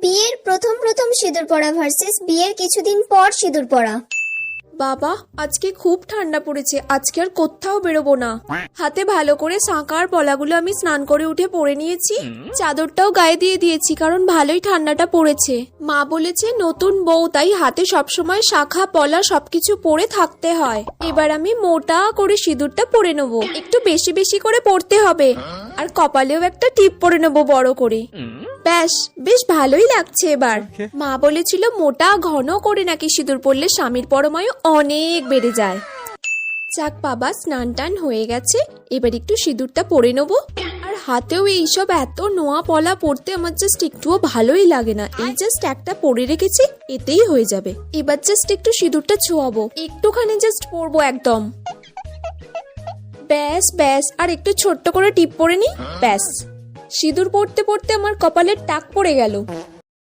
বিয়ের প্রথম প্রথম সিঁদুর পরা ভার্সেস বিয়ের কিছুদিন পর সিঁদুর পরা। বাবা, আজকে খুব ঠান্ডা পড়েছে, আজকে আর কোথাও বেরোবো না। হাতে ভালো করে শাঁখার পলাগুলো আমি স্নান করে উঠে পরে নিয়েছি, চাদরটাও গায়ে দিয়ে দিয়েছি কারণ ভালোই ঠান্ডাটা পড়েছে। মা বলেছে নতুন বউ, তাই হাতে সবসময় শাঁখা পলা সবকিছু পরে থাকতে হয়। এবার আমি মোটা করে সিঁদুরটা পরে নেবো, একটু বেশি বেশি করে পরতে হবে, আর কপালেও একটা টিপ পরে নেবো বড় করে। ব্যাস, বেশ ভালোই লাগছে এবার। মা বলেছিল মোটা ঘন করে নাকি সিঁদুর পরলে স্বামীর পরমায়ু অনেক বেড়ে যায়। যাক বাবা, স্নান টান হয়ে গেছে, এবার একটু সিঁদুরটা পরে নেবো। আর হাতেও এইসব এত নোয়া পলা পরতে আমার জাস্ট একটুও ভালোই লাগে না। এই জাস্ট একটা পরে রেখেছি, এতেই হয়ে যাবে। এবার জাস্ট একটু সিঁদুরটা ছোঁয়াবো, একটুখানি জাস্ট পরবো একদম। ব্যাস ব্যাস, আর একটু ছোট্ট করে টিপ পরে নি, ব্যাস। সিঁদুর পড়তে পড়তে আমার কপালের টাক পড়ে গেল।